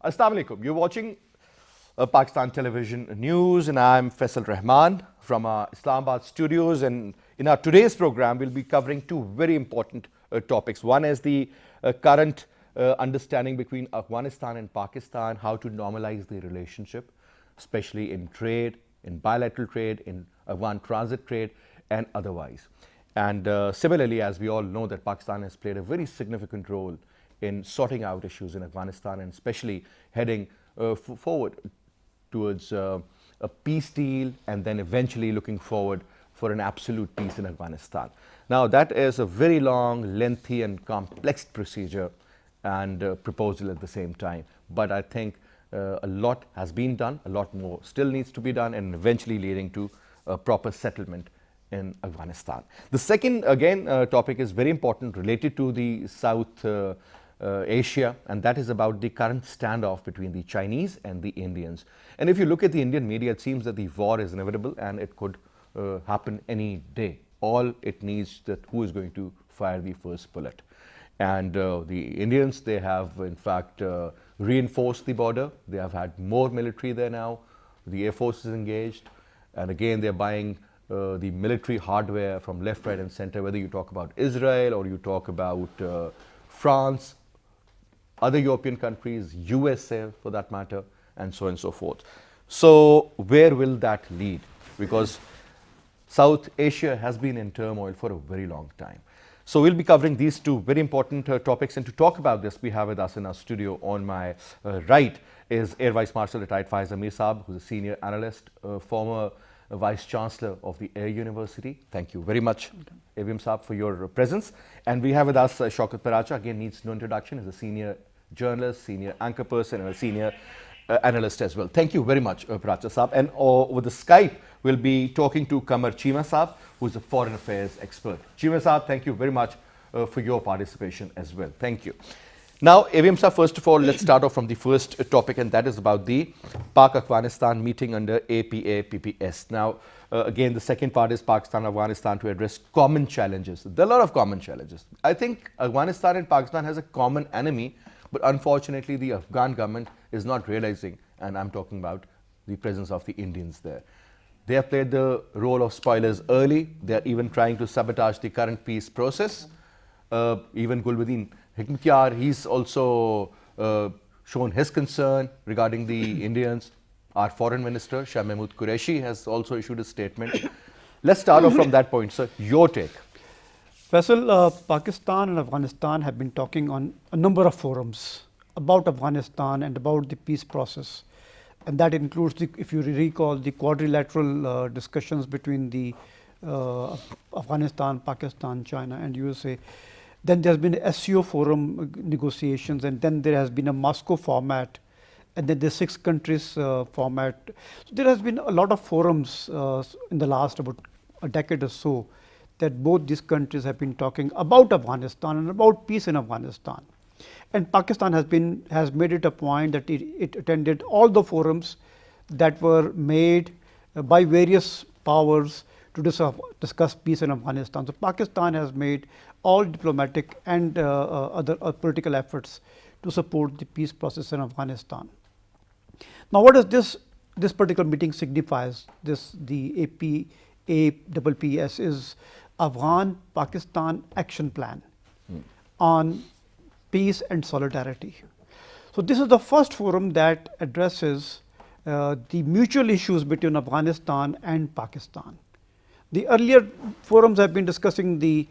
Assalamu alaikum. You're watching Pakistan Television News, and I'm Faisal Rahman from our Islamabad studios. And in our today's program, we'll be covering two very important topics. One is the current understanding between Afghanistan and Pakistan, how to normalize the relationship, especially in trade, in bilateral trade, in Afghan transit trade, and otherwise. And similarly, as we all know, that Pakistan has played a very significant role in sorting out issues in Afghanistan, and especially heading forward towards a peace deal, and then eventually looking forward for an absolute peace in Afghanistan. Now, that is a very long, lengthy, and complex procedure and proposal at the same time. But I think a lot has been done, a lot more still needs to be done, and eventually leading to a proper settlement in Afghanistan. The second, again, topic is very important, related to the South Asia, and that is about the current standoff between the Chinese and the Indians. And if you look at the Indian media, it seems that the war is inevitable and it could happen any day. All it needs that who is going to fire the first bullet. And the Indians, they have in fact reinforced the border. They have had more military there now. The Air Force is engaged, and again they're buying the military hardware from left, right, and center, whether you talk about Israel or you talk about France, other European countries, USA for that matter, and so on and so forth. So where will that lead? Because South Asia has been in turmoil for a very long time. So we'll be covering these two very important topics, and to talk about this, we have with us in our studio on my right is Air Vice Marshal retired Faiz Amir Saab, who's a senior analyst, former Vice Chancellor of the Air University. Thank you very much, AVM Saab, for your presence. And we have with us Shaukat Paracha, again needs no introduction, is a senior journalist, senior anchor person, and a senior analyst as well. Thank you very much, Paracha Saab. And over the Skype, we'll be talking to Qamar Cheema Saab, who's a foreign affairs expert. Cheema Saab, thank you very much for your participation as well. Thank you. Now, AVM Saab, first of all, let's start off from the first topic, and that is about the Pak-Afghanistan meeting under APA-PPS. Now, again, the second part is Pakistan-Afghanistan to address common challenges. There are a lot of common challenges. I think Afghanistan and Pakistan has a common enemy, but unfortunately, the Afghan government is not realizing, and I'm talking about the presence of the Indians there. They have played the role of spoilers early. They are even trying to sabotage the current peace process. Even Gulbuddin Hekmatyar, he's also shown his concern regarding the Indians. Our foreign minister, Shah Mahmood Qureshi, has also issued a statement. Let's start off from that point, sir. Your take. Faisal, Pakistan and Afghanistan have been talking on a number of forums about Afghanistan and about the peace process. And that includes, if you recall, the quadrilateral discussions between the Afghanistan, Pakistan, China, and USA. Then there's been SCO forum negotiations, and then there has been a Moscow format, and then the 6 countries format. So there has been a lot of forums in the last about a decade or so that both these countries have been talking about Afghanistan and about peace in Afghanistan. And Pakistan has made it a point that it attended all the forums that were made by various powers to discuss peace in Afghanistan. So Pakistan has made all diplomatic and other political efforts to support the peace process in Afghanistan. Now, what does this particular meeting signifies? The APA-PPS is Afghan-Pakistan Action Plan on peace and solidarity. So this is the first forum that addresses the mutual issues between Afghanistan and Pakistan. The earlier forums have been discussing the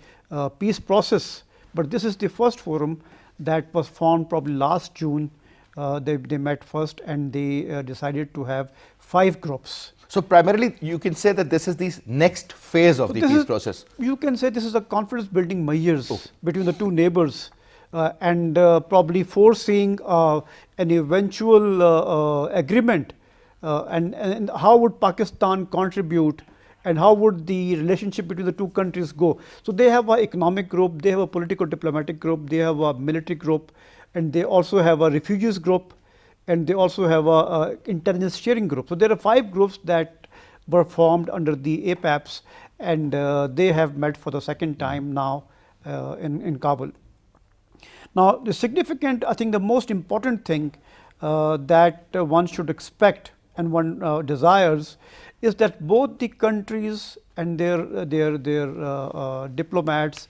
peace process, but this is the first forum that was formed probably last June. They met first, and they decided to have 5 groups. So primarily, you can say that this is the next phase of the peace process. You can say this is a confidence building measures between the two neighbors, and probably foreseeing an eventual agreement, and how would Pakistan contribute, and how would the relationship between the two countries go. So they have an economic group, they have a political diplomatic group, they have a military group, and they also have a refugees group, and they also have a intelligence sharing group. So there are 5 groups that were formed under the APAPs, and they have met for the second time now in Kabul. Now, the significant, I think the most important thing that one should expect and one desires is that both the countries and their diplomats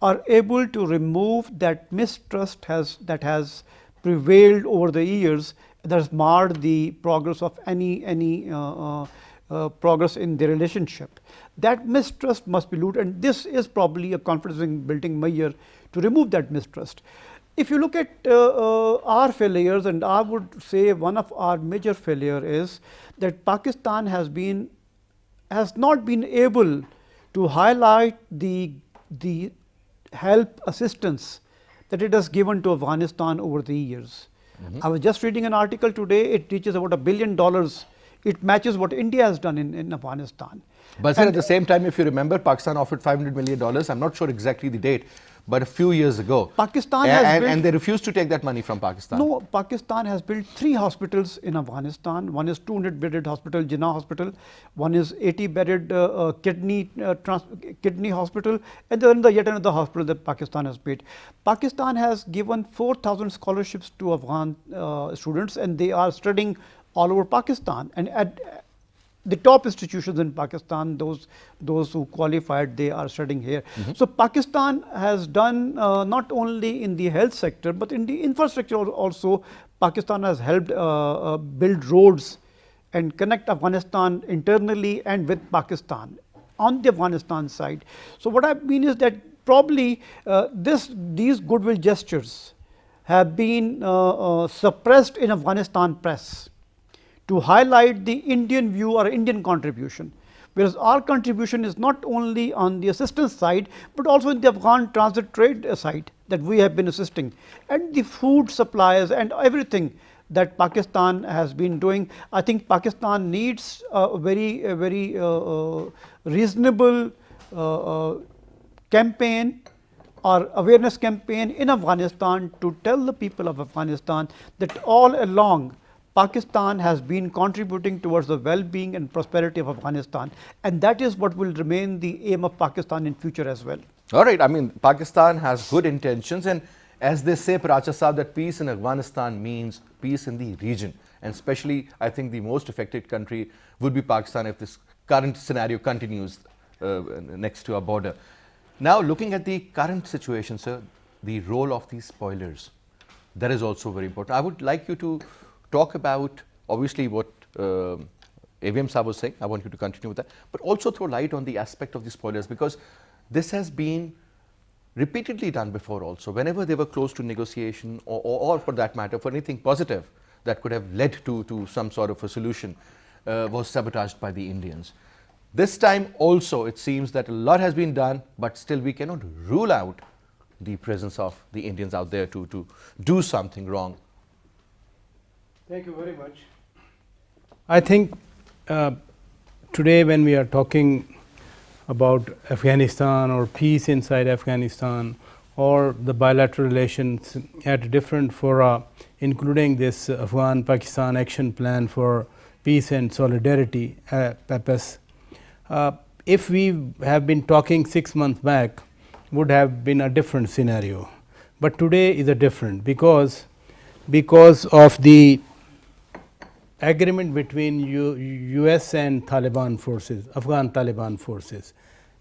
are able to remove that mistrust that has prevailed over the years, that has marred the progress of any progress in the relationship. That mistrust must be looted, and this is probably a confidence building measure to remove that mistrust. If you look at our failures, and I would say one of our major failure is that Pakistan has not been able to highlight the help assistance that it has given to Afghanistan over the years. I was just reading an article today, it reaches about $1 billion. It matches what India has done in Afghanistan. But sir, at the same time, if you remember, Pakistan offered $500 million. I'm not sure exactly the date, but a few years ago. Pakistan has built, and they refused to take that money from Pakistan. No, Pakistan has built 3 hospitals in Afghanistan. One is 200-bedded hospital, Jinnah Hospital. One is 80-bedded kidney hospital, and then yet another hospital that Pakistan has built. Pakistan has given 4,000 scholarships to Afghan students, and they are studying all over Pakistan. And at the top institutions in Pakistan, those who qualified, they are studying here. So Pakistan has done not only in the health sector, but in the infrastructure also. Pakistan has helped build roads and connect Afghanistan internally and with Pakistan on the Afghanistan side. So what I mean is that probably these goodwill gestures have been suppressed in Afghanistan press to highlight the Indian view or Indian contribution, whereas our contribution is not only on the assistance side, but also in the Afghan transit trade side that we have been assisting, and the food supplies and everything that Pakistan has been doing. I think Pakistan needs a very reasonable campaign or awareness campaign in Afghanistan to tell the people of Afghanistan that all along Pakistan has been contributing towards the well-being and prosperity of Afghanistan, and that is what will remain the aim of Pakistan in future as well. All right, I mean, Pakistan has good intentions, and as they say, Paracha Saab, that peace in Afghanistan means peace in the region, and especially I think the most affected country would be Pakistan if this current scenario continues next to our border. Now, looking at the current situation, sir, the role of the spoilers, that is also very important. I would like you to talk about obviously what AVM Saab was saying. I want you to continue with that, but also throw light on the aspect of the spoilers, because this has been repeatedly done before also. Whenever they were close to negotiation or for that matter, for anything positive that could have led to some sort of a solution, was sabotaged by the Indians. This time also it seems that a lot has been done, but still we cannot rule out the presence of the Indians out there to do something wrong. Thank you very much. I think today when we are talking about Afghanistan or peace inside Afghanistan or the bilateral relations at different fora, including this Afghan-Pakistan action plan for peace and solidarity, PAPS, if we have been talking 6 months back, would have been a different scenario. But today is a different, because of the agreement between US and Taliban forces, Afghan Taliban forces,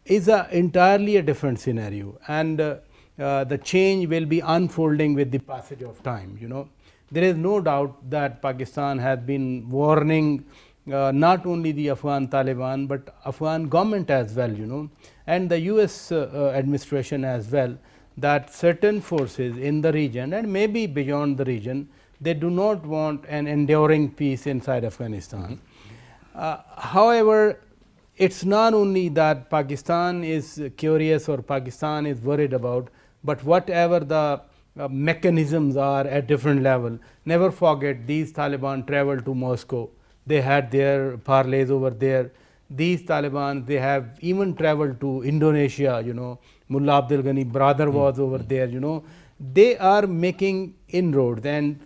is entirely a different scenario, and the change will be unfolding with the passage of time. You know, there is no doubt that Pakistan has been warning not only the Afghan Taliban but Afghan government as well, you know, and the US administration as well, that certain forces in the region and maybe beyond the region, they do not want an enduring peace inside Afghanistan. However, it's not only that Pakistan is curious or Pakistan is worried about, but whatever the mechanisms are at different level. Never forget, these Taliban traveled to Moscow. They had their parlays over there. These Taliban, they have even traveled to Indonesia, you know. Mullah Abdul Ghani brother was over there, you know. They are making inroads, and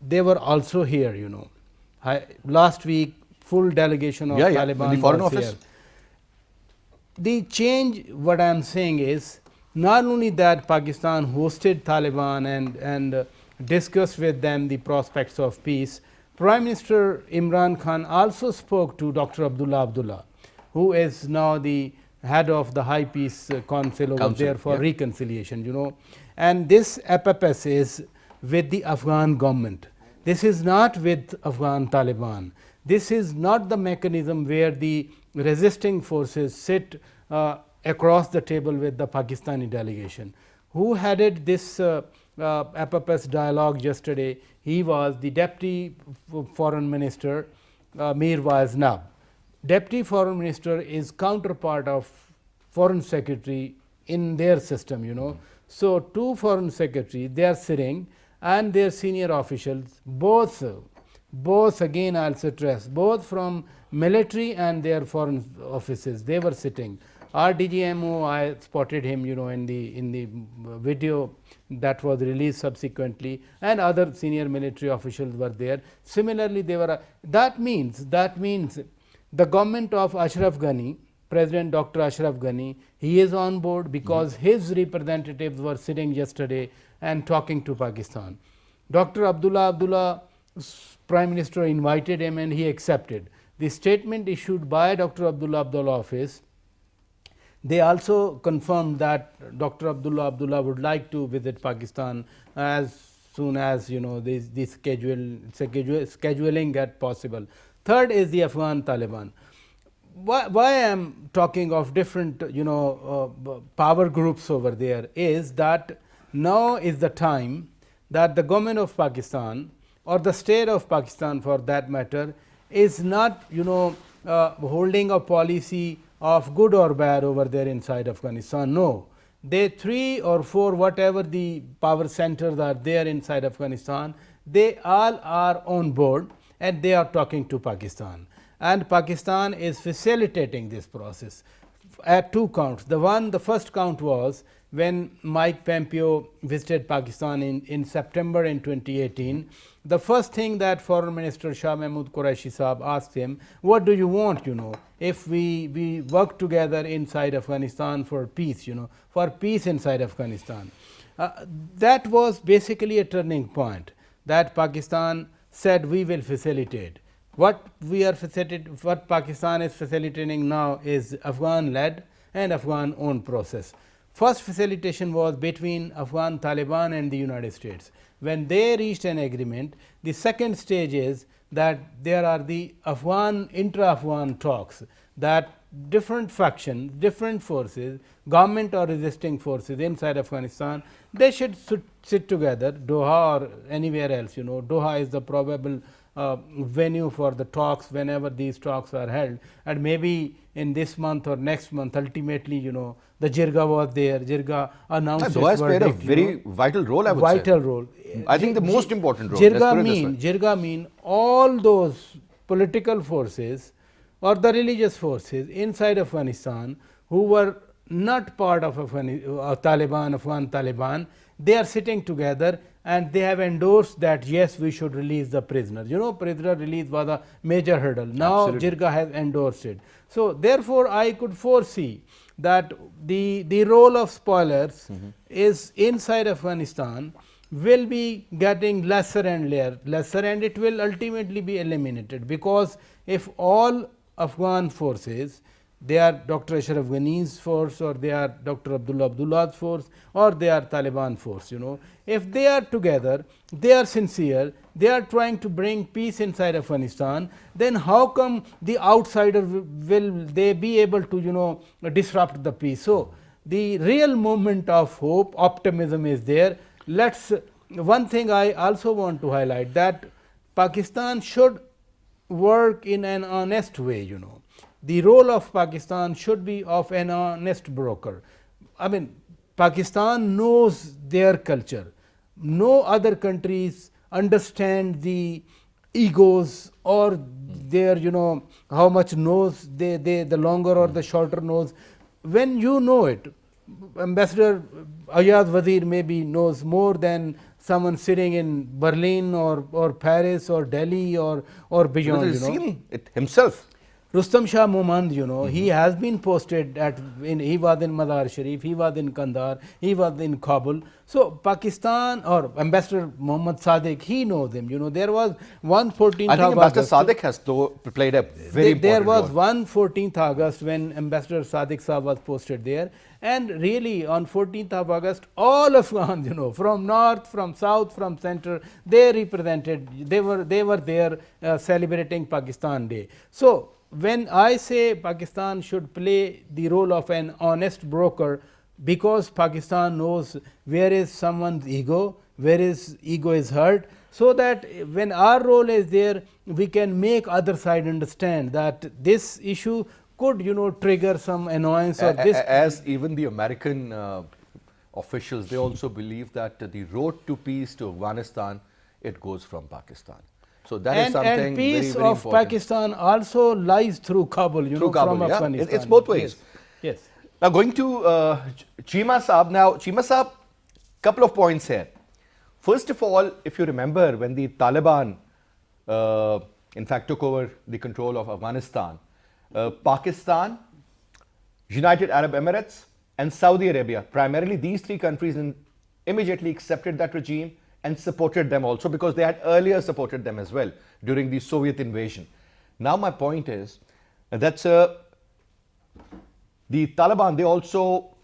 they were also here, you know. Last week, full delegation of Taliban the Foreign was Office. here. The change, what I am saying is, not only that Pakistan hosted Taliban and discussed with them the prospects of peace. Prime Minister Imran Khan also spoke to Dr. Abdullah Abdullah, who is now the head of the High Peace Council over there for reconciliation, you know. And this FPS is with the Afghan government. This is not with Afghan Taliban. This is not the mechanism where the resisting forces sit across the table with the Pakistani delegation. Who headed this FPS dialogue yesterday? He was the Deputy Foreign Minister Mir Waiz Nab. Deputy Foreign Minister is counterpart of Foreign Secretary in their system, you know. So, two Foreign Secretaries, they are sitting, and their senior officials, both again I will stress, both from military and their foreign offices, they were sitting. Our DGMO, I spotted him, you know, in the video that was released subsequently, and other senior military officials were there. Similarly, they were. That means the government of Ashraf Ghani, President Dr. Ashraf Ghani, he is on board because his representatives were sitting yesterday and talking to Pakistan. Dr. Abdullah Prime Minister invited him and he accepted. The statement issued by Dr. Abdullah office, they also confirmed that Dr. Abdullah would like to visit Pakistan as soon as, you know, this scheduling get possible. Third is the Afghan Taliban. Why I am talking of different, you know, power groups over there is that now is the time that the government of Pakistan or the state of Pakistan for that matter is not, you know, holding a policy of good or bad over there inside Afghanistan. No, they 3 or 4 whatever the power centers are there inside Afghanistan, they all are on board and they are talking to Pakistan, and Pakistan is facilitating this process at 2 counts. The first count was when Mike Pompeo visited Pakistan in September in 2018. The first thing that Foreign Minister Shah Mahmood Qureshi Saab asked him, what do you want, you know, if we work together inside Afghanistan for peace, you know, for peace inside Afghanistan. That was basically a turning point that Pakistan said we will facilitate. What Pakistan is facilitating now is Afghan led and Afghan owned process. First facilitation was between Afghan Taliban and the United States. When they reached an agreement, the second stage is that there are the intra-Afghan talks, that different factions, different forces, government or resisting forces inside Afghanistan, they should sit together, Doha or anywhere else, you know. Doha is the probable venue for the talks whenever these talks are held, and maybe in this month or next month, ultimately, you know, the Jirga was there. Jirga announced its Doha has played a verdict, very vital role, I would say. Vital role. I think the most important role. Jirga mean all those political forces or the religious forces inside Afghanistan who were not part of Afghan Taliban, they are sitting together and they have endorsed that yes, we should release the prisoners. You know, prisoner release was a major hurdle. Now Jirga has endorsed it. So therefore, I could foresee that the role of spoilers is inside Afghanistan will be getting lesser and it will ultimately be eliminated, because if all Afghan forces, they are Dr. Ashraf Ghani's force or they are Dr. Abdullah's force or they are Taliban force, you know, if they are together, they are sincere, they are trying to bring peace inside Afghanistan, then how come the outsider will they be able to, you know, disrupt the peace? So the real moment of hope, optimism is there. One thing I also want to highlight, that Pakistan should work in an honest way, you know. The role of Pakistan should be of an honest broker. I mean, Pakistan knows their culture. No other countries understand the egos or their, you know, how much nose the longer or the shorter nose. When you know it, Ambassador Ayaz Wazir maybe knows more than someone sitting in Berlin or Paris or Delhi or beyond. He's seen it himself. Rustam Shah Momand, he has been posted he was in Mazar Sharif, he was in Kandahar, he was in Kabul. So Pakistan or Ambassador Mohammad Sadiq, he knows him. There was one 14th I think of Ambassador August. Sadiq has played a very There important was role. one 14th August when Ambassador Sadiq Saab was posted there, and really on 14th of August, all Afghans, from north, from south, from center, they represented. They were there celebrating Pakistan Day. So when I say Pakistan should play the role of an honest broker, because Pakistan knows where is someone's ego, where his ego is hurt, so that when our role is there, we can make other side understand that this issue could trigger some annoyance or this. As even the American officials, they also believe that the road to peace to Afghanistan, it goes from Pakistan. So that is something And peace very, very of important. Pakistan also lies through Kabul, Through Kabul, from yeah. Afghanistan. It's both ways. Yes. Now going to Cheema Saab. Now Cheema Saab, couple of points here. First of all, if you remember when the Taliban in fact took over the control of Afghanistan, Pakistan, United Arab Emirates and Saudi Arabia, primarily these three countries, immediately accepted that regime and supported them also, because they had earlier supported them as well during the Soviet invasion. Now my point is that the Taliban, they also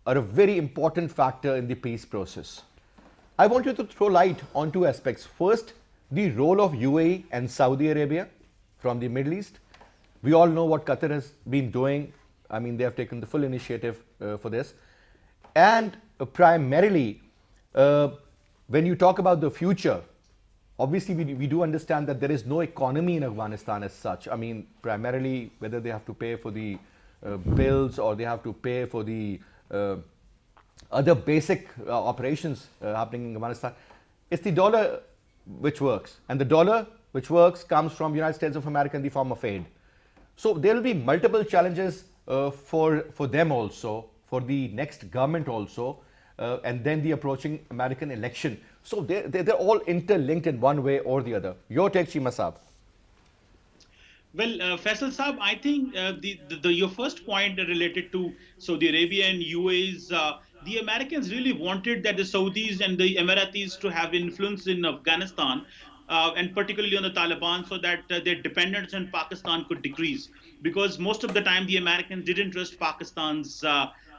are a very important factor in the peace process. I want you to throw light on two aspects. First, the role of UAE and Saudi Arabia from the Middle East. We all know what Qatar has been doing. I mean, they have taken the full initiative for this. And primarily, when you talk about the future, obviously we do understand that there is no economy in Afghanistan as such. I mean, primarily whether they have to pay for the bills or they have to pay for the other basic operations happening in Afghanistan, it's the dollar which works. And the dollar which works comes from United States of America in the form of aid. So there will be multiple challenges for them also, for the next government also, and then the approaching American election. So they're all interlinked in one way or the other. Your take, Cheema Saab. Well, Faisal Saab, I think your first point related to Saudi Arabia and UAE's, the Americans really wanted that the Saudis and the Emiratis to have influence in Afghanistan, and particularly on the Taliban, so that their dependence on Pakistan could decrease. Because most of the time, the Americans didn't trust Pakistan's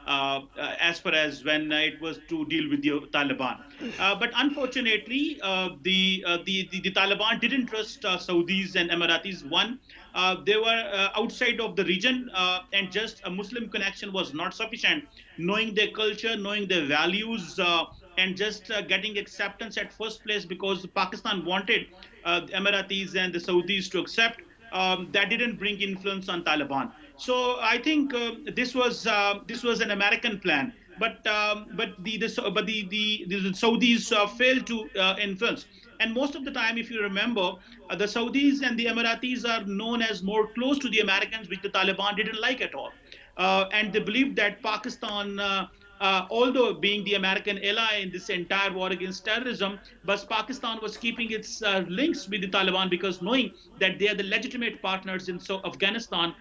as far as when it was to deal with the Taliban. But unfortunately, the Taliban didn't trust Saudis and Emiratis. One, they were outside of the region, and just a Muslim connection was not sufficient. Knowing their culture, knowing their values, and just getting acceptance at first place, because Pakistan wanted the Emiratis and the Saudis to accept. That didn't bring influence on Taliban. So I think this was an American plan, but the Saudis failed to influence. And most of the time, if you remember, the Saudis and the Emiratis are known as more close to the Americans, which the Taliban didn't like at all, and they believed that Pakistan. Although being the American ally in this entire war against terrorism, but Pakistan was keeping its links with the Taliban, because knowing that they are the legitimate partners in Afghanistan,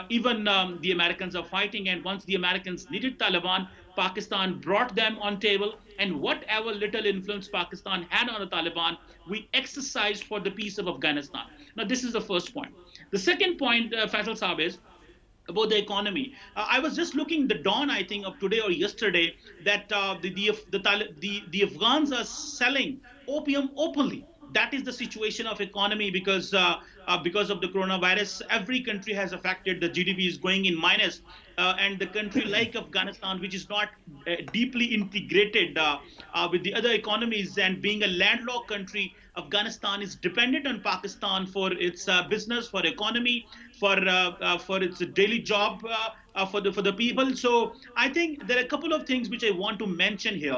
even the Americans are fighting. And once the Americans needed Taliban, Pakistan brought them on table, and whatever little influence Pakistan had on the Taliban, we exercised for the peace of Afghanistan. Now, this is the first point. The second point, Faisal Saab, is about the economy. I was just looking the dawn, I think, of today or yesterday, that the Afghans are selling opium openly. That is the situation of economy, because of the coronavirus, every country has affected. The GDP is going in minus, and the country like Afghanistan, which is not deeply integrated with the other economies, and being a landlocked country, Afghanistan is dependent on Pakistan for its business, for economy, for its daily job, for the people. So I think there are a couple of things which I want to mention here.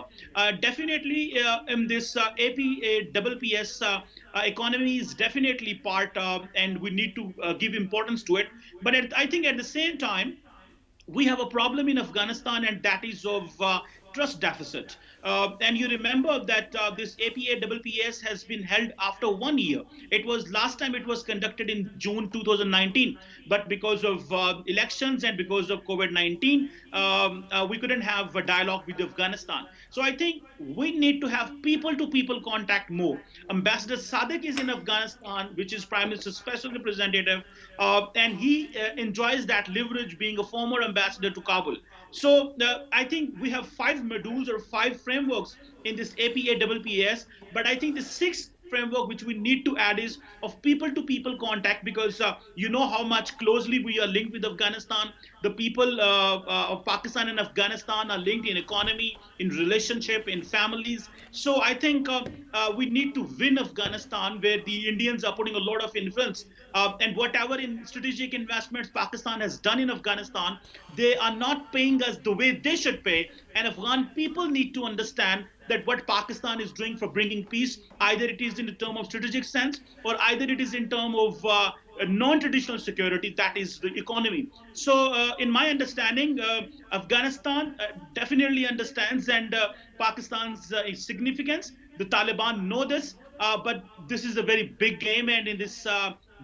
Definitely, in this APPS economy is definitely part of, and we need to give importance to it. But I think at the same time, we have a problem in Afghanistan, and that is of trust deficit. And you remember that this APA-PPS has been held after 1 year. It was last time it was conducted in June 2019, but because of elections and because of COVID-19, we couldn't have a dialogue with Afghanistan. So I think we need to have people-to-people contact more. Ambassador Sadiq is in Afghanistan, which is Prime Minister's special representative, and he enjoys that leverage being a former ambassador to Kabul. So I think we have five modules or five frameworks in this APA-PPS, but I think the sixth framework which we need to add is of people to people contact, because you know how much closely we are linked with Afghanistan. The people of Pakistan and Afghanistan are linked in economy, in relationship, in families. So I think we need to win Afghanistan, where the Indians are putting a lot of influence, and whatever in strategic investments Pakistan has done in Afghanistan, they are not paying us the way they should pay. And Afghan people need to understand that what Pakistan is doing for bringing peace, either it is in the term of strategic sense, or either it is in term of non-traditional security, that is the economy. So in my understanding, Afghanistan definitely understands and Pakistan's significance. The Taliban know this, but this is a very big game, and in this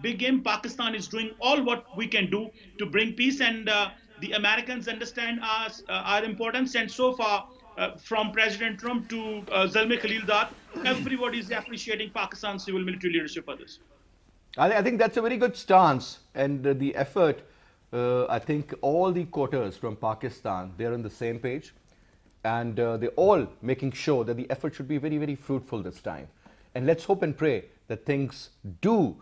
big game, Pakistan is doing all what we can do to bring peace, and the Americans understand our importance. And so far, from President Trump to Zalmay Khalilzad, everybody is appreciating Pakistan's civil military leadership for this. I think that's a very good stance, and the effort. I think all the quarters from Pakistan, they're on the same page, and they're all making sure that the effort should be very, very fruitful this time. And let's hope and pray that things do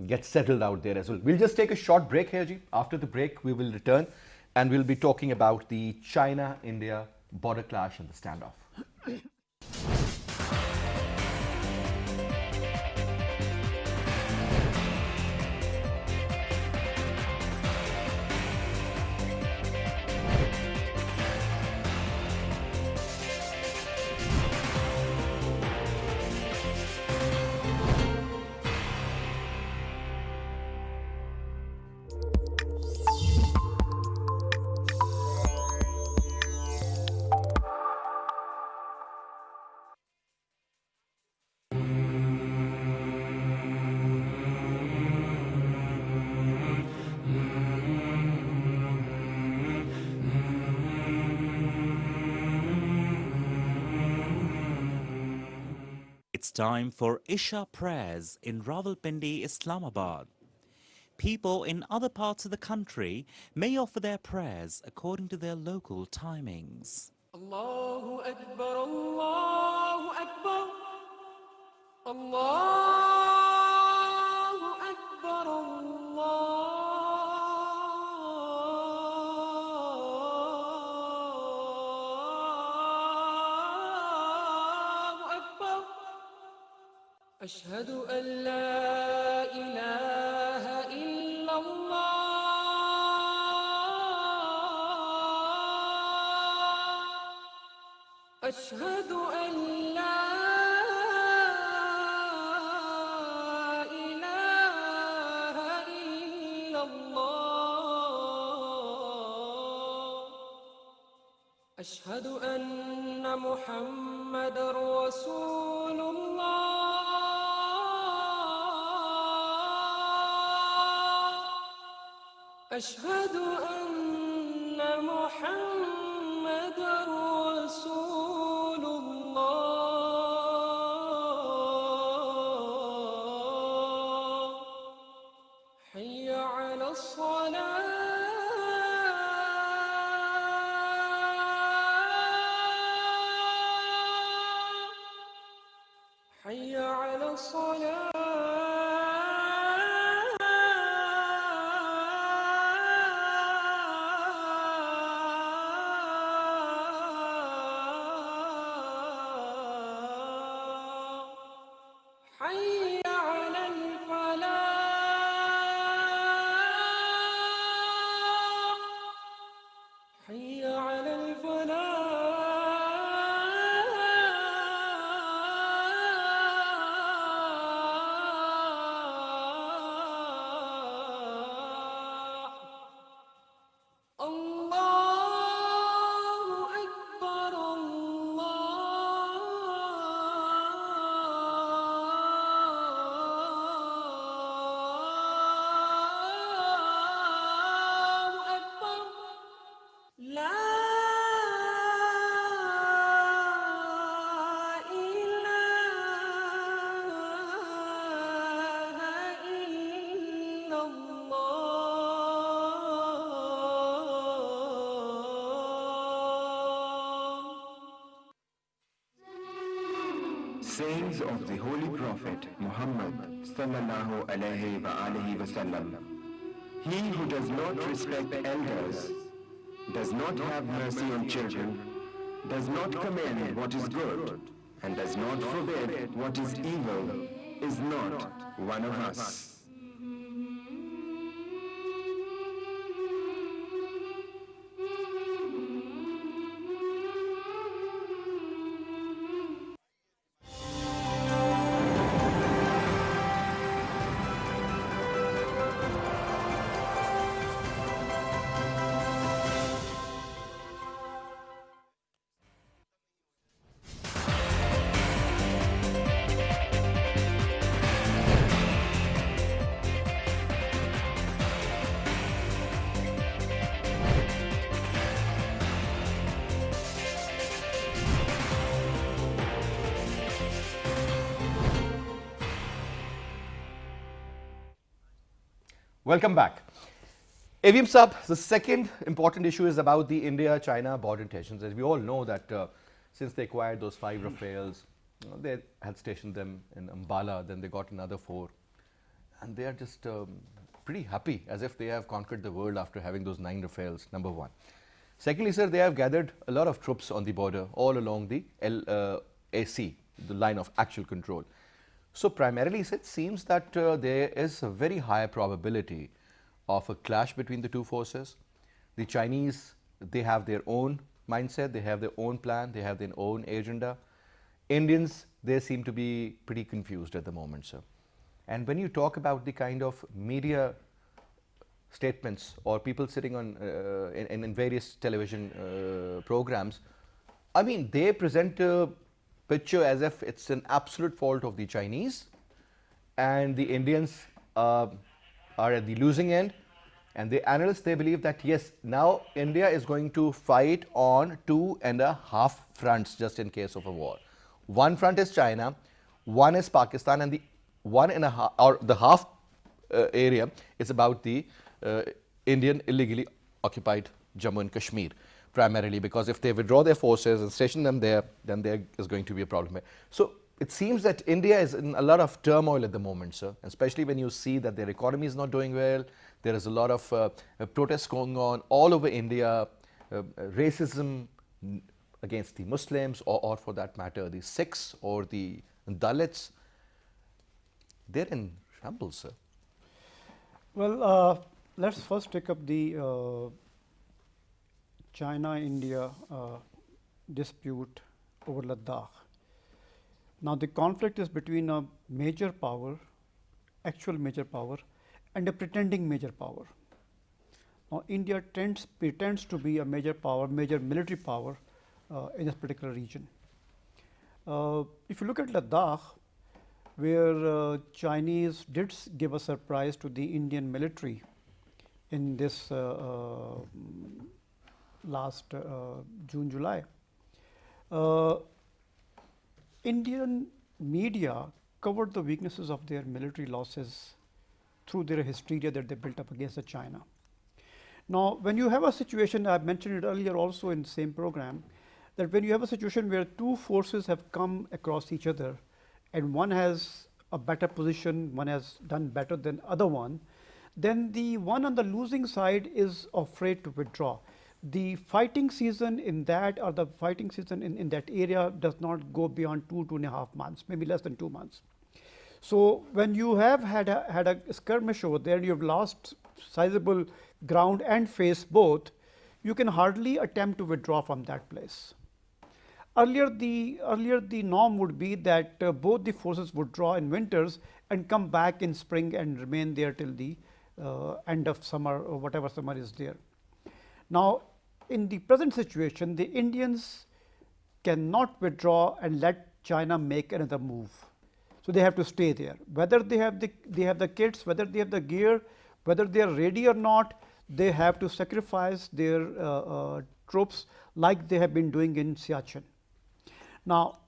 get settled out there as well. We'll just take a short break here, Ji. After the break, we will return, and we'll be talking about the China-India border clash and the standoff. It's time for Isha prayers in Rawalpindi, Islamabad. People in other parts of the country may offer their prayers according to their local timings. Allahu Akbar, Allahu Akbar, Allahu Akbar, Allahu Akbar. Ashhadu an la ilaha illallah. أشهد أن لا إله إلا الله أشهد أن محمد رسول الله أشهد أن محمد رسول الله حي على الصلاة حي على الصلاة حي على الفلاح Sayings of the Holy Prophet Muhammad sallallahu alaihi wasallam. He who does not respect elders, does not have mercy on children, does not commend what is good, and does not forbid what is evil, is not one of us. Welcome back. Avim Sab, the second important issue is about the India-China border tensions. As we all know that since they acquired those 5 Rafales, they had stationed them in Ambala, then they got another 4. And they are just pretty happy, as if they have conquered the world after having those 9 Rafales, number 1. Secondly, sir, they have gathered a lot of troops on the border all along the LAC, the line of actual control. So primarily, it seems that there is a very high probability of a clash between the two forces. The Chinese, they have their own mindset, they have their own plan, they have their own agenda. Indians, they seem to be pretty confused at the moment, sir. And when you talk about the kind of media statements or people sitting on in various television programs, I mean, they present a picture as if it's an absolute fault of the Chinese and the Indians are at the losing end, and the analysts, they believe that yes, now India is going to fight on 2.5 fronts just in case of a war. One front is China, one is Pakistan, and the 1.5 or the half area is about the Indian illegally occupied Jammu and Kashmir, primarily because if they withdraw their forces and station them there, then there is going to be a problem. So it seems that India is in a lot of turmoil at the moment, sir, especially when you see that their economy is not doing well. There is a lot of protests going on all over India, racism against the Muslims or for that matter the Sikhs or the Dalits. They're in shambles, sir. Well, let's first take up the China-India dispute over Ladakh. Now, the conflict is between a major power, actual major power, and a pretending major power. Now, India pretends to be a major power, major military power in this particular region. If you look at Ladakh, where Chinese did give a surprise to the Indian military in this last June, July. Indian media covered the weaknesses of their military losses through their hysteria that they built up against the China. Now, when you have a situation, I mentioned it earlier also in the same program, that when you have a situation where two forces have come across each other and one has a better position, one has done better than other one, then the one on the losing side is afraid to withdraw. The fighting season in that or the fighting season in that area does not go beyond 2.5 months, maybe less than 2 months. So when you have had a skirmish over there, you have lost sizable ground and face both, you can hardly attempt to withdraw from that place. Earlier the norm would be that both the forces would draw in winters and come back in spring and remain there till the end of summer or whatever summer is there. Now, in the present situation, the Indians cannot withdraw and let China make another move. So they have to stay there. Whether they have the kits, whether they have the gear, whether they are ready or not, they have to sacrifice their troops like they have been doing in Siachen. Now,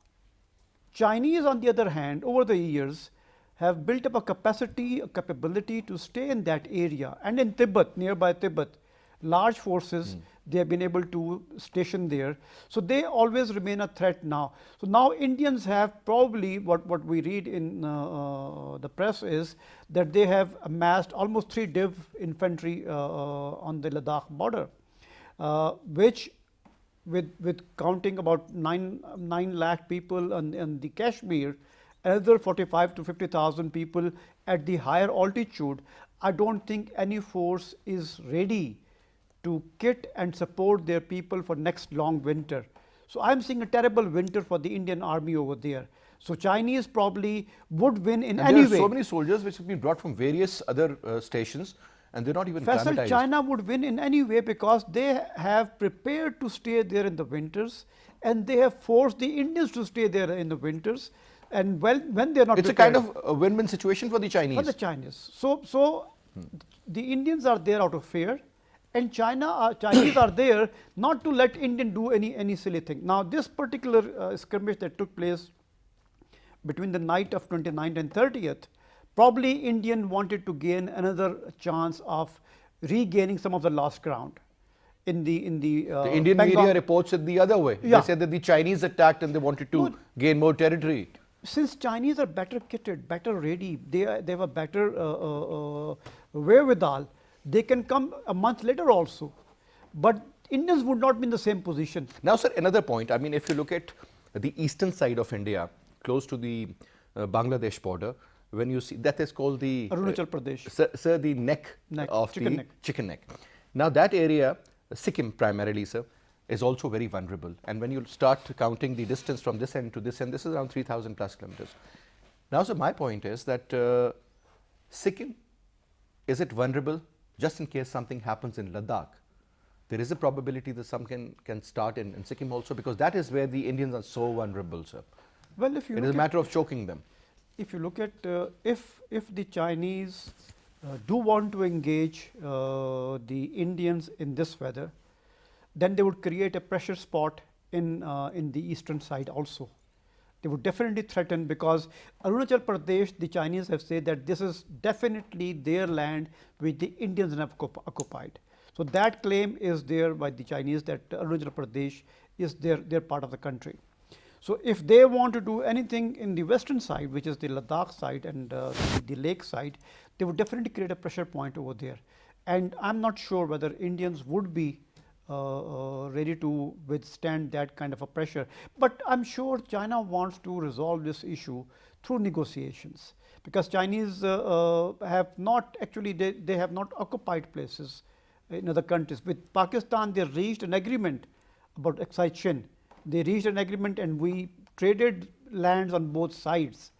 Chinese on the other hand, over the years have built up a capability to stay in that area, and in Tibet, nearby Tibet, large forces they have been able to station there. So they always remain a threat now. So now Indians have probably, what we read in the press is that they have amassed almost 3 div infantry on the Ladakh border, which with counting about 9 lakh people in the Kashmir, another 45 to 50,000 people at the higher altitude, I don't think any force is ready to kit and support their people for next long winter. So I am seeing a terrible winter for the Indian army over there. So Chinese probably would win in And any there are way. so many soldiers which have been brought from various other stations, and they're not even Faisal, acclimatized. China would win in any way because they have prepared to stay there in the winters, and they have forced the Indians to stay there in the winters. And when they are not It's a prepared kind of a win-win situation for the Chinese. for the Chinese. So the Indians are there out of fear, and Chinese are there not to let Indian do any silly thing. Now this particular skirmish that took place between the night of 29th and 30th, probably Indian wanted to gain another chance of regaining some of the lost ground in the The Indian Pangong. media reports it the other way. Yeah. They said that the Chinese attacked and they wanted to No. gain more territory. Since Chinese are better kitted, better ready, they have a better wherewithal, they can come a month later also. But Indians would not be in the same position. Now, sir, another point. I mean, if you look at the eastern side of India, close to the Bangladesh border, when you see that is called the Arunachal Pradesh. Sir, the neck, Neck, of chicken the neck. chicken neck. Now, that area, Sikkim primarily, sir, is also very vulnerable. And when you start counting the distance from this end to this end, this is around 3,000 plus kilometers. Now, so my point is that Sikkim, is it vulnerable just in case something happens in Ladakh? There is a probability that some can start in Sikkim also, because that is where the Indians are so vulnerable, sir. Well, if you It look is a at, matter of choking them. if you look at if the Chinese do want to engage the Indians in this weather, then they would create a pressure spot in the eastern side also. They would definitely threaten, because Arunachal Pradesh, the Chinese have said that this is definitely their land which the Indians have occupied. So that claim is there by the Chinese that Arunachal Pradesh is their part of the country. So if they want to do anything in the western side, which is the Ladakh side and the lake side, they would definitely create a pressure point over there. And I'm not sure whether Indians would be ready to withstand that kind of a pressure. But I'm sure China wants to resolve this issue through negotiations, because Chinese have not actually, they have not occupied places in other countries. With Pakistan, they reached an agreement about Aksai Chin. They reached an agreement and we traded lands on both sides.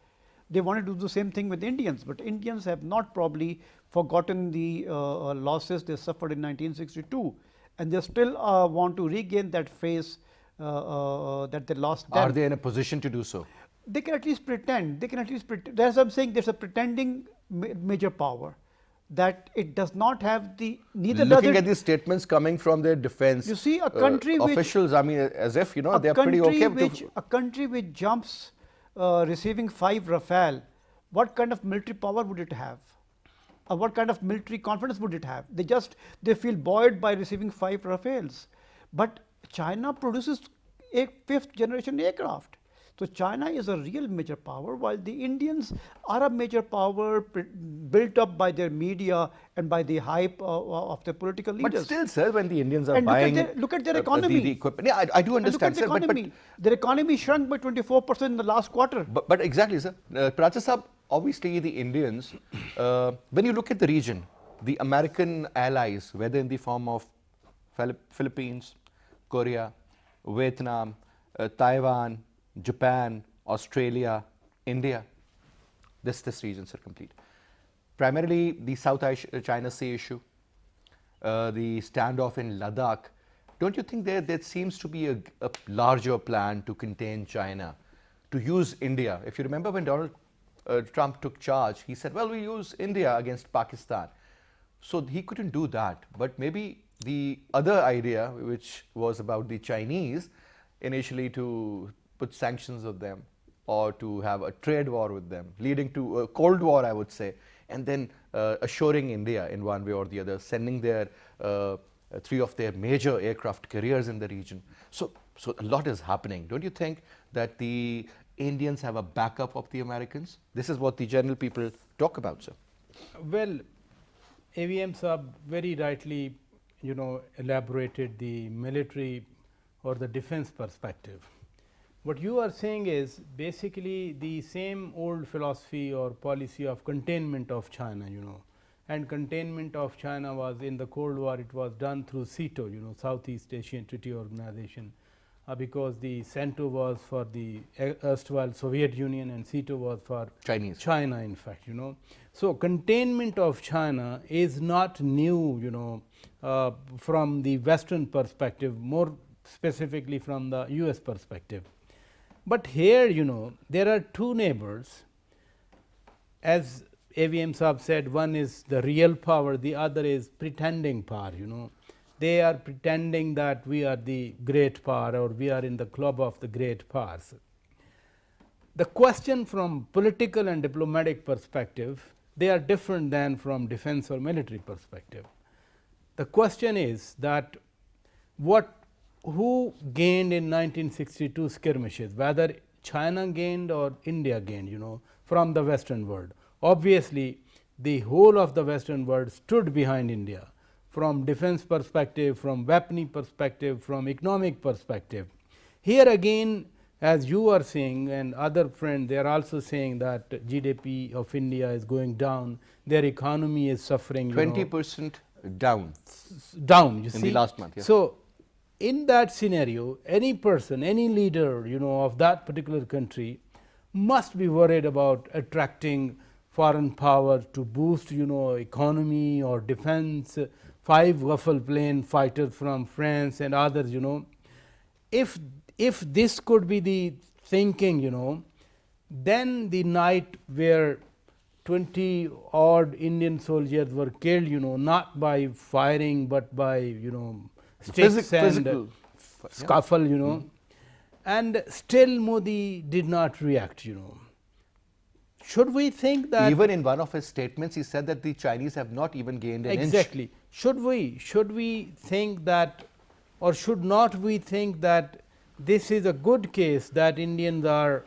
They wanted to do the same thing with Indians, but Indians have not probably forgotten the losses they suffered in 1962, and they still want to regain that phase that they lost then. Are they in a position to do so? They can at least pretend. They can at least pretend. That's what I'm saying. There's a pretending major power that it does not have the neither Looking does at it. these statements coming from their defense You see, a country which- officials, I mean, as if, you know, a they're pretty country okay which a country which jumps receiving 5 Rafale, what kind of military power would it have? What kind of military confidence would it have? They feel buoyed by receiving 5 Rafales. But China produces a 5th generation aircraft. So China is a real major power, while the Indians are a major power built up by their media and by the hype of their political leaders. But still, sir, when the Indians are And buying look at their economy. the equipment, yeah, I do And look at understand, the sir, economy. Their economy shrunk by 24% in the last quarter. but exactly, sir. Pracha Sahab, obviously the Indians, when you look at the region, the American allies, whether in the form of Philippines, Korea, Vietnam, Taiwan, Japan, Australia, India, this regions are complete. Primarily the South China Sea issue, the standoff in Ladakh. Don't you think there seems to be a larger plan to contain China, to use India? If you remember when Donald Trump took charge, he said, well, we use India against Pakistan. So he couldn't do that. But maybe the other idea, which was about the Chinese, initially to put sanctions on them or to have a trade war with them, leading to a Cold War, I would say, and then assuring India in one way or the other, sending their three of their major aircraft carriers in the region. So a lot is happening. Don't you think that the Indians have a backup of the Americans? This is what the general people talk about, sir. Well, AVM Saab very rightly, elaborated the military or the defense perspective. What you are saying is basically the same old philosophy or policy of containment of China, and containment of China was in the Cold War, it was done through SEATO, Southeast Asian Treaty Organization, because the CENTO was for the erstwhile Soviet Union and SEATO was for China in fact, So, containment of China is not new, from the Western perspective, more specifically from the US perspective. But here, there are two neighbors, as AVM Saab said, one is the real power, the other is pretending power, They are pretending that we are the great power or we are in the club of the great powers. The question from political and diplomatic perspective, they are different than from defense or military perspective. The question is that who gained in 1962 skirmishes, whether China gained or India gained, from the Western world. Obviously, the whole of the Western world stood behind India from defense perspective, from weaponry perspective, from economic perspective. Here again, as you are saying and other friends, they are also saying that GDP of India is going down, their economy is suffering. 20% down. Down, you see. In the last month. Yeah. So, in that scenario, any person, any leader, of that particular country must be worried about attracting foreign power to boost, economy or defense, 5 Rafale plane fighters from France and others, If this could be the thinking, then the night where 20 odd Indian soldiers were killed, not by firing, but by, sticks and scuffle, and still Modi did not react, Should we think that even in one of his statements, he said that the Chinese have not even gained an inch. Exactly. Should we think that, or should not we think that this is a good case that Indians are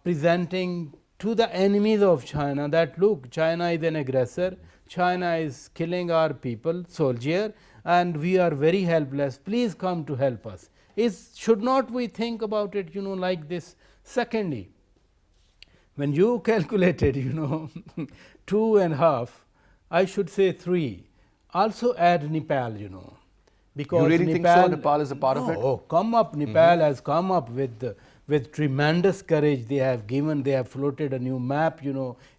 presenting to the enemies of China that look, China is an aggressor, China is killing our people, soldier, and we are very helpless, please come to help us. Should not we think about it, like this? Secondly, when you calculated, 2.5, I should say 3, also add Nepal, because you really think so? Nepal is a part of it? Oh, come up, Nepal has come up with tremendous courage. They have floated a new map,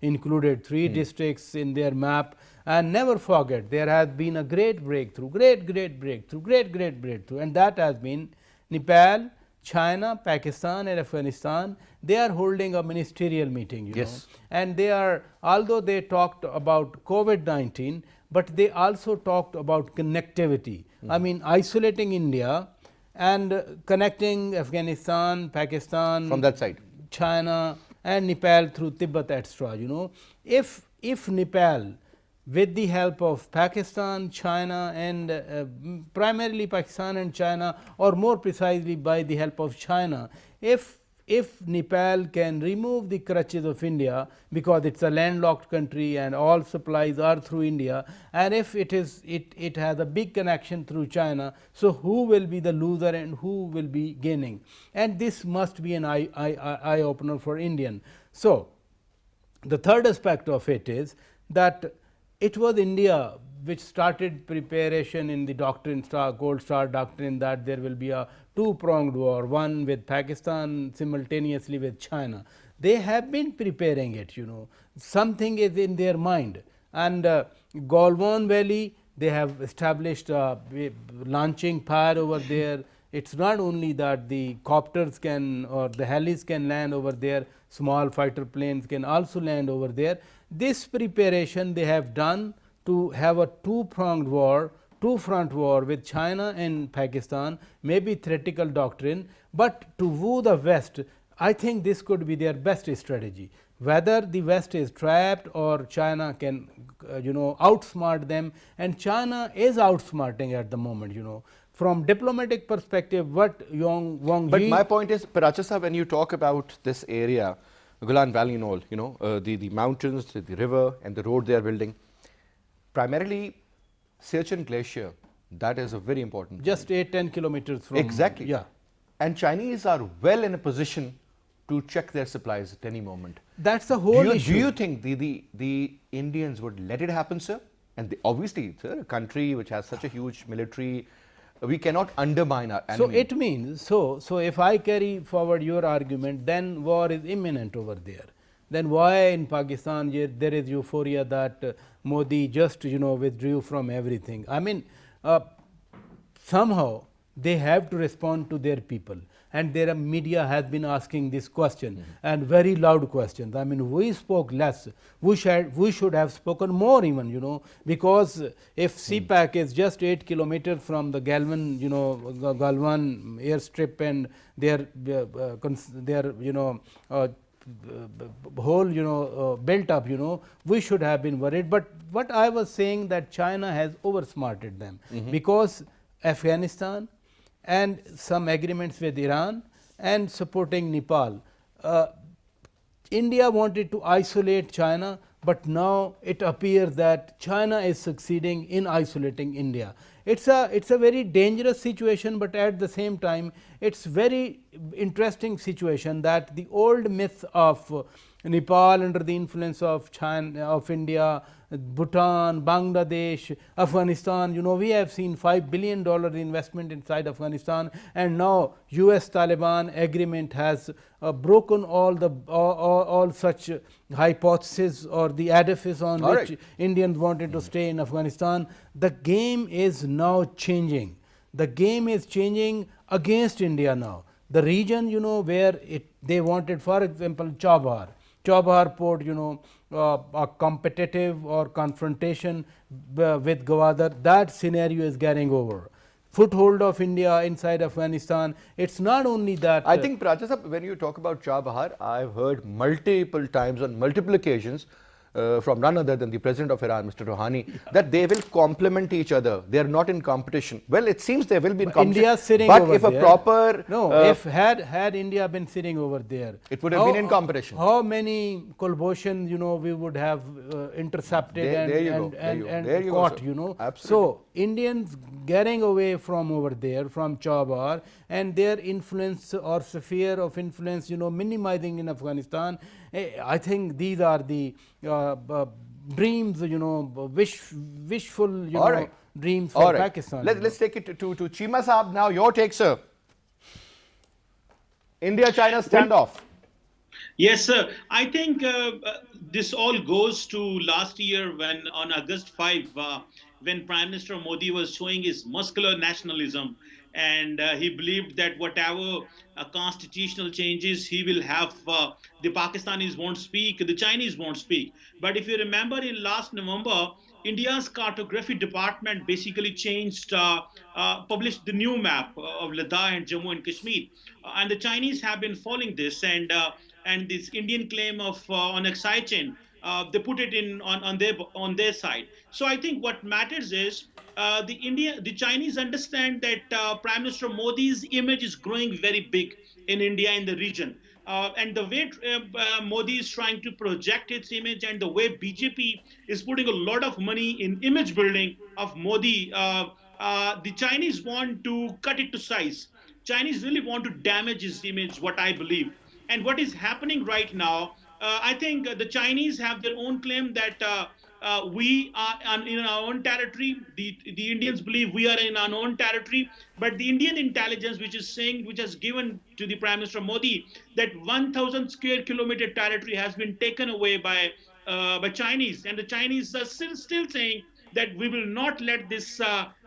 included 3 districts in their map, and never forget there has been a great breakthrough, great breakthrough, and that has been Nepal, China, Pakistan and Afghanistan. They are holding a ministerial meeting, and they are, although they talked about COVID-19, but they also talked about connectivity. I mean, isolating India and connecting Afghanistan, Pakistan, from that side, China and Nepal through Tibet, etc. If Nepal, with the help of Pakistan, China and primarily Pakistan and China, or more precisely by the help of China, if Nepal can remove the crutches of India, because it is a landlocked country and all supplies are through India, and if it has a big connection through China, so who will be the loser and who will be gaining? And this must be an eye opener for Indian. So, the third aspect of it is that it was India which started preparation in the doctrine, Gold Star doctrine, that there will be a 2-pronged war, one with Pakistan simultaneously with China. They have been preparing it, something is in their mind, and Galwan Valley, they have established a launching pad over there. It is not only that the copters can or the helis can land over there, small fighter planes can also land over there. This preparation they have done to have a 2-pronged war, 2-front war with China and Pakistan, maybe theoretical doctrine, but to woo the West, I think this could be their best strategy. whether the West is trapped or China can outsmart them, and China is outsmarting at the moment. From diplomatic perspective, what Wang But Yi, my point is, Parachasa, when you talk about this area, Golan Valley and all, the mountains, the river and the road they are building, primarily Siachen Glacier, that is a very important just 8-10 kilometers from, exactly. yeah. And Chinese are well in a position to check their supplies at any moment. That's the whole do issue. you think the Indians would let it happen, sir? And obviously, sir, a country which has such a huge military, we cannot undermine our enemy. So it means, so if I carry forward your argument, then war is imminent over there. Then why in Pakistan there is euphoria that Modi just withdrew from everything? I mean, somehow they have to respond to their people, and their media has been asking this question and very loud questions. I mean, we spoke less. We should have spoken more even, because if CPAC is just 8 kilometers from the Galwan, Galwan airstrip, and their whole built up, we should have been worried. But what I was saying, that China has oversmarted them, because Afghanistan and some agreements with Iran and supporting Nepal. India wanted to isolate China, but now it appears that China is succeeding in isolating India. It's a very dangerous situation, but at the same time, it's very interesting situation that the old myth of Nepal under the influence of China, of India, Bhutan, Bangladesh, Afghanistan, we have seen $5 billion investment inside Afghanistan, and now US Taliban agreement has broken all such hypotheses or the edifice on All which right. Indians wanted to stay in Afghanistan. The game is now changing. The game is changing against India now. The region, where they wanted, for example, Chabahar port, a competitive or confrontation with Gwadar, that scenario is getting over. Foothold of India inside Afghanistan, it's not only that. I think, Parachasa, when you talk about Chabahar, I've heard multiple times on multiple occasions from none other than the President of Iran, Mr. Rouhani, that they will complement each other. They are not in competition. Well, it seems they will be in competition. India sitting but over if there. a proper if had India been sitting over there, it would have been in competition. How many Kulbhushan we would have intercepted There you go. and caught, Absolutely. So Indians getting away from over there, from Chabahar, and their influence or sphere of influence minimizing in Afghanistan. I think these are the dreams, wishful All right. dreams for All right. Pakistan. Let's take it to Chima Saab now. Your take, sir. India-China standoff. Yes, sir. I think this all goes to last year when on August 5, when Prime Minister Modi was showing his muscular nationalism, and he believed that whatever constitutional changes he will have, the Pakistanis won't speak, the Chinese won't speak. But if you remember, in last November, India's cartography department basically published the new map of Ladakh and Jammu and Kashmir, and the Chinese have been following this, and this Indian claim of annexation, they put it in on their side. So I think what matters is the Chinese understand that Prime Minister Modi's image is growing very big in India, in the region. And the way Modi is trying to project its image, and the way BJP is putting a lot of money in image building of Modi, the Chinese want to cut it to size. Chinese really want to damage his image, what I believe. And what is happening right now, I think the Chinese have their own claim that we are in our own territory. The Indians believe we are in our own territory. But the Indian intelligence, which has given to the Prime Minister Modi that 1,000 square kilometer territory has been taken away by Chinese, and the Chinese are still saying that we will not let this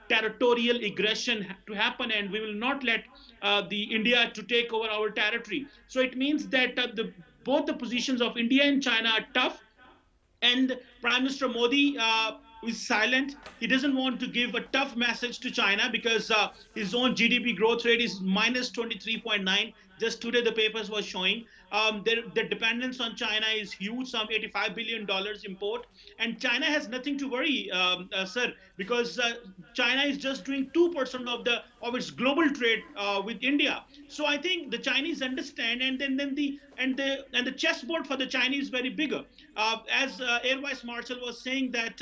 territorial aggression to happen, and we will not let the India to take over our territory. So it means that both the positions of India and China are tough, and Prime Minister Modi is silent. He doesn't want to give a tough message to China because his own GDP growth rate is minus 23.9. Just today, the papers were showing the dependence on China is huge, some $85 billion import. And China has nothing to worry, sir, because China is just doing 2% of its global trade with India. So I think the Chinese understand, and then the chessboard for the Chinese is very bigger. As Air Vice Marshal was saying that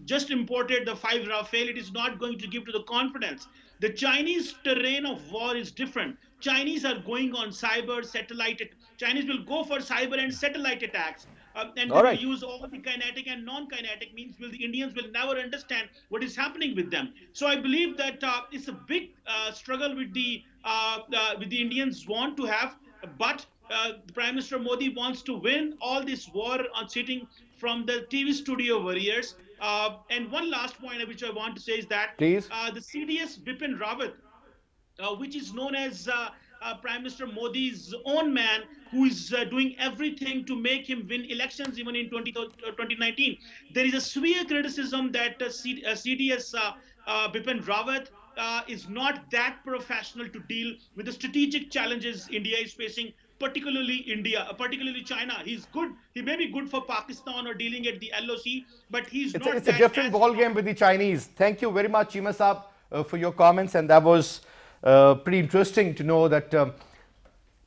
just imported the 5 Rafale, it is not going to give to the confidence. The Chinese terrain of war is different. Chinese are going on cyber, satellite. Chinese will go for cyber and satellite attacks. And they All will right. use all the kinetic and non-kinetic means. The Indians will never understand what is happening with them. So I believe that it's a big struggle with the Indians want to have, but Prime Minister Modi wants to win all this war on sitting from the TV studio warriors. And one last point which I want to say is that Please. the CDS Bipin Rawat, which is known as Prime Minister Modi's own man, who is doing everything to make him win elections even in 2019. There is a severe criticism that CDS Bipin Rawat is not that professional to deal with the strategic challenges India is facing, particularly China. He's good. He may be good for Pakistan or dealing at the LOC, but he's not. It's a different ball game with the Chinese. Thank you very much, Cheema Saab, for your comments, and that was pretty interesting to know that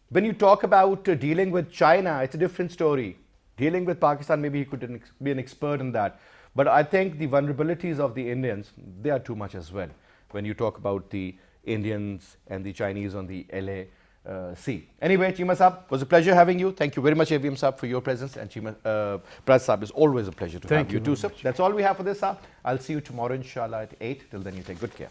when you talk about dealing with China, it's a different story. Dealing with Pakistan, maybe he could be an expert in that. But I think the vulnerabilities of the Indians, they are too much as well. When you talk about the Indians and the Chinese on the LA Sea. Anyway, Cheema Saab, it was a pleasure having you. Thank you very much, AVM Saab, for your presence. And Cheema Praj Saab, it's always a pleasure to have you too, sir. That's all we have for this, Saab. I'll see you tomorrow, inshallah, at 8. Till then, you take good care.